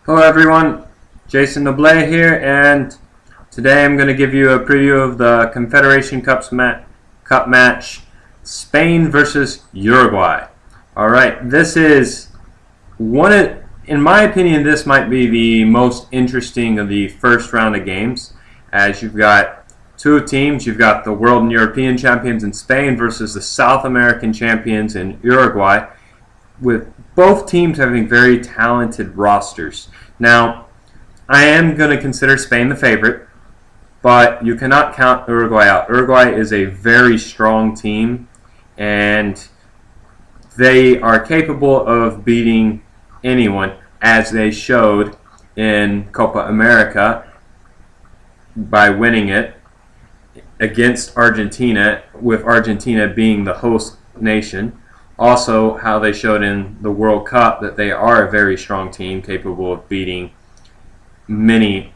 Hello everyone, Jason Noble here, and today I'm going to give you a preview of the Confederation Cup match, Spain versus Uruguay. Alright, this is in my opinion, this might be the most interesting of the first round of games, as you've got two teams. You've got the world and European champions in Spain versus the South American champions in Uruguay, with both teams having very talented rosters. Now, I am going to consider Spain the favorite, but you cannot count Uruguay out. Uruguay is a very strong team, and they are capable of beating anyone, as they showed in Copa America by winning it against Argentina, with Argentina being the host nation. Also, how they showed in the World Cup that they are a very strong team capable of beating many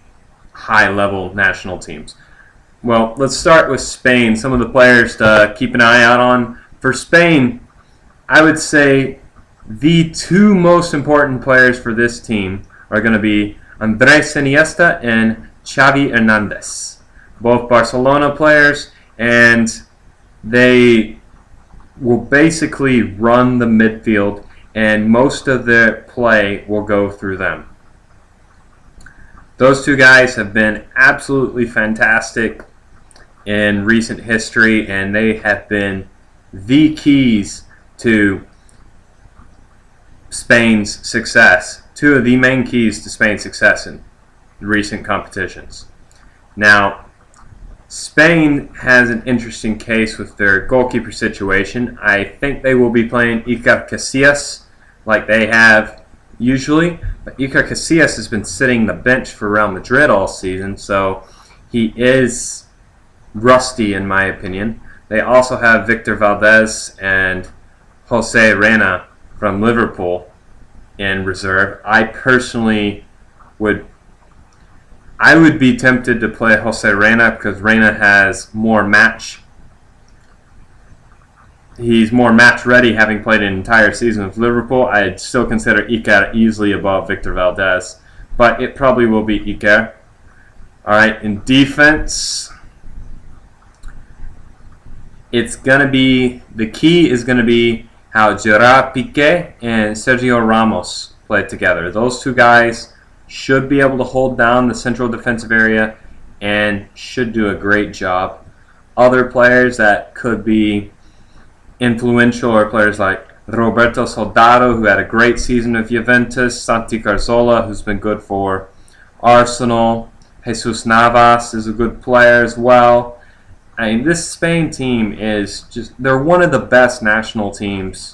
high-level national teams. Well, let's start with Spain. Some of the players to keep an eye out on. For Spain, I would say the two most important players for this team are going to be Andres Iniesta and Xavi Hernandez. Both Barcelona players, and they will basically run the midfield, and most of their play will go through them. Those two guys have been absolutely fantastic in recent history, and they have been the keys to Spain's success, two of the main keys to Spain's success in recent competitions. Now, Spain has an interesting case with their goalkeeper situation. I think they will be playing Iker Casillas like they have usually, but Iker Casillas has been sitting the bench for Real Madrid all season, so he is rusty in my opinion. They also have Victor Valdez and Jose Reina from Liverpool in reserve. I personally would be tempted to play Jose Reina because Reina has he's more match ready, having played an entire season with Liverpool. I'd still consider Iker easily above Victor Valdez, but it probably will be Iker. Alright, in defense, the key is going to be how Gerard Piqué and Sergio Ramos play together. Those two guys should be able to hold down the central defensive area and should do a great job. Other players that could be influential are players like Roberto Soldado, who had a great season with Juventus, Santi Cazorla, who's been good for Arsenal, Jesus Navas is a good player as well. I mean, this Spain team they're one of the best national teams.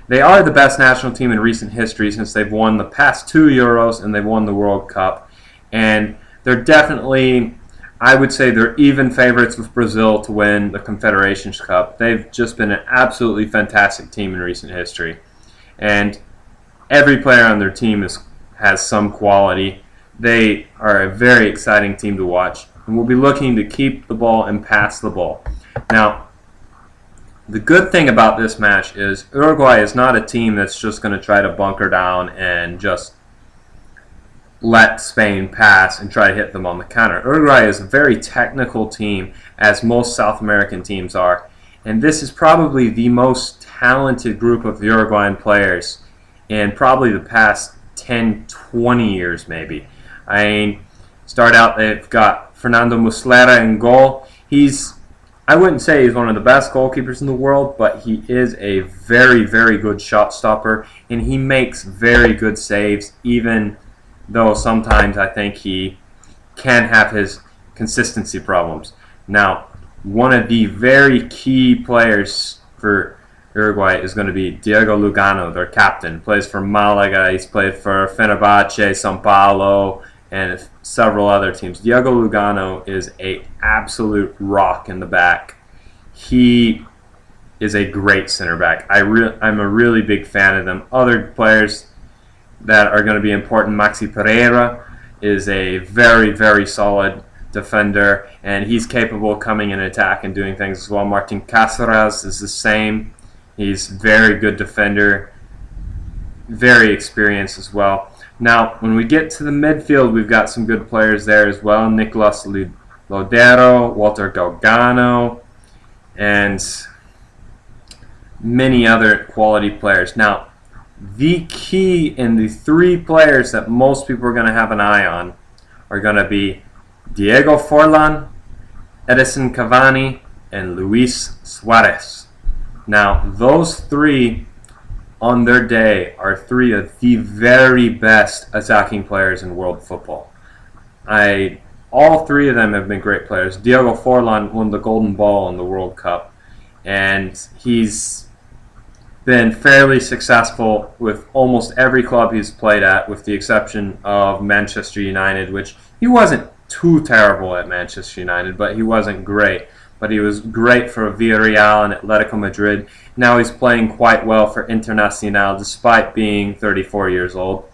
They are the best national team in recent history, since they've won the past 2 Euros and they've won the World Cup. And they're definitely, I would say, they're even favorites with Brazil to win the Confederations Cup. They've just been an absolutely fantastic team in recent history. And every player on their team has some quality. They are a very exciting team to watch. And we'll be looking to keep the ball and pass the ball. Now, the good thing about this match is Uruguay is not a team that's just going to try to bunker down and just let Spain pass and try to hit them on the counter. Uruguay is a very technical team, as most South American teams are, and this is probably the most talented group of Uruguayan players in probably the past 10, 20 years maybe. I mean, start out, they've got Fernando Muslera in goal. I wouldn't say he's one of the best goalkeepers in the world, but he is a very, very good shot stopper, and he makes very good saves, even though sometimes I think he can have his consistency problems. Now, one of the very key players for Uruguay is going to be Diego Lugano, their captain. Plays for Malaga, he's played for Fenerbahce, São Paulo, and several other teams. Diego Lugano is an absolute rock in the back. He is a great center back. I'm a really big fan of them. Other players that are going to be important, Maxi Pereira is a very, very solid defender, and he's capable of coming in attack and doing things as well. Martin Cáceres is the same. He's a very good defender, very experienced as well. Now, when we get to the midfield, we've got some good players there as well. Nicolas Lodero, Walter Galgano, and many other quality players. Now, the key and the three players that most people are going to have an eye on are going to be Diego Forlan, Edison Cavani, and Luis Suarez. Now, those three on their day are three of the very best attacking players in world football. All three of them have been great players. Diego Forlan won the Golden Ball in the World Cup, and he's been fairly successful with almost every club he's played at, with the exception of Manchester United, which he wasn't too terrible at Manchester United, but he wasn't great. But he was great for Villarreal and Atletico Madrid. Now he's playing quite well for Internacional, despite being 34 years old.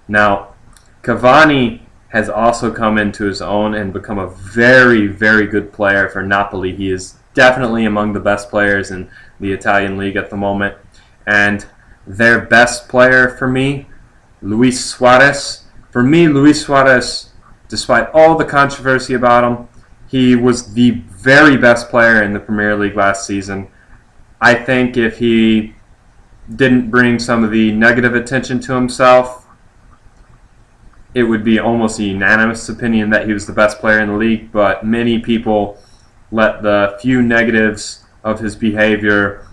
Now, Cavani has also come into his own and become a very, very good player for Napoli. He is definitely among the best players in the Italian league at the moment. And their best player for me, Luis Suarez. For me, Luis Suarez, despite all the controversy about him, he was the very best player in the Premier League last season. I think if he didn't bring some of the negative attention to himself, it would be almost a unanimous opinion that he was the best player in the league, but many people let the few negatives of his behavior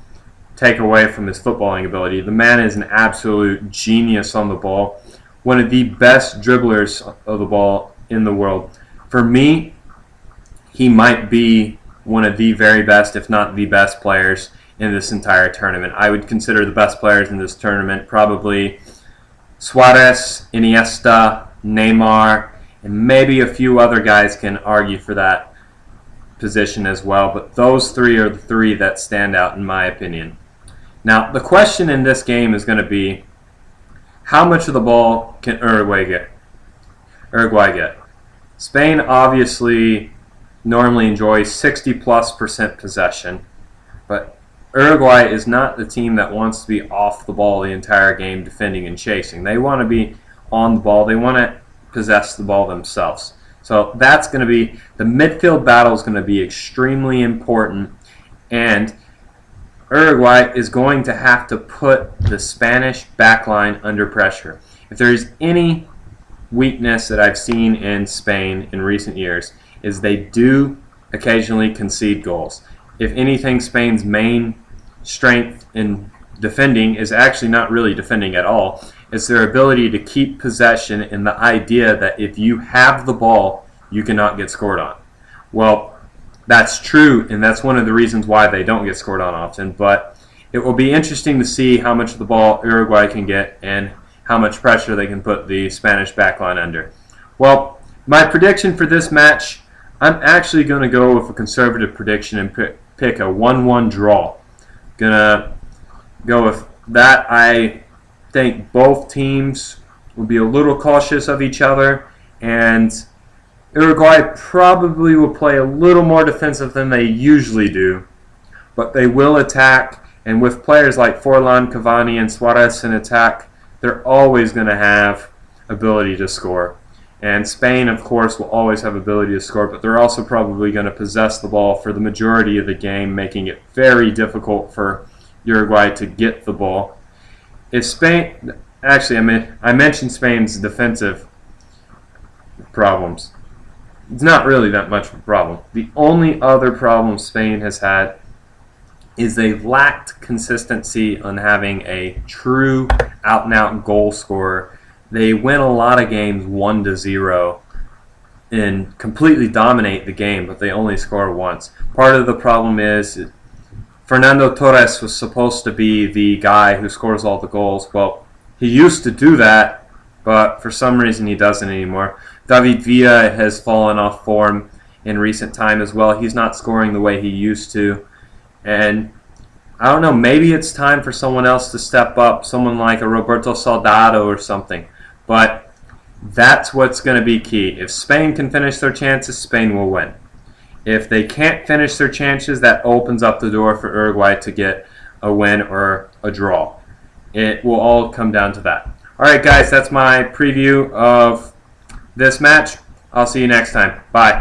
take away from his footballing ability. The man is an absolute genius on the ball, one of the best dribblers of the ball in the world. For me, he might be one of the very best, if not the best players in this entire tournament. I would consider the best players in this tournament probably Suarez, Iniesta, Neymar, and maybe a few other guys can argue for that position as well. But those three are the three that stand out in my opinion. Now, the question in this game is going to be, how much of the ball can Uruguay get? Spain obviously normally enjoys 60+% possession, but Uruguay is not the team that wants to be off the ball the entire game defending and chasing. They want to be on the ball. They want to possess the ball themselves. So that's going to be, the midfield battle is going to be extremely important, and Uruguay is going to have to put the Spanish backline under pressure. If there's any weakness that I've seen in Spain in recent years, is they do occasionally concede goals. If anything, Spain's main strength in defending is actually not really defending at all. It's their ability to keep possession and the idea that if you have the ball, you cannot get scored on. Well, that's true, and that's one of the reasons why they don't get scored on often, but it will be interesting to see how much of the ball Uruguay can get and how much pressure they can put the Spanish backline under. Well, my prediction for this match, I'm actually going to go with a conservative prediction and pick a 1-1 draw. Gonna go with that. I think both teams will be a little cautious of each other, and Uruguay probably will play a little more defensive than they usually do, but they will attack, and with players like Forlan, Cavani, and Suarez in attack, they're always going to have ability to score. And Spain, of course, will always have ability to score, but they're also probably going to possess the ball for the majority of the game, making it very difficult for Uruguay to get the ball. If Spain, actually, I mentioned Spain's defensive problems. It's not really that much of a problem. The only other problem Spain has had is they've lacked consistency on having a true out-and-out goal scorer. They win a lot of games 1-0 and completely dominate the game, but they only score once. Part of the problem is Fernando Torres was supposed to be the guy who scores all the goals. Well, he used to do that, but for some reason he doesn't anymore. David Villa has fallen off form in recent time as well. He's not scoring the way he used to. And I don't know, maybe it's time for someone else to step up, someone like a Roberto Soldado or something. But that's what's going to be key. If Spain can finish their chances, Spain will win. If they can't finish their chances, that opens up the door for Uruguay to get a win or a draw. It will all come down to that. All right, guys, that's my preview of this match. I'll see you next time. Bye.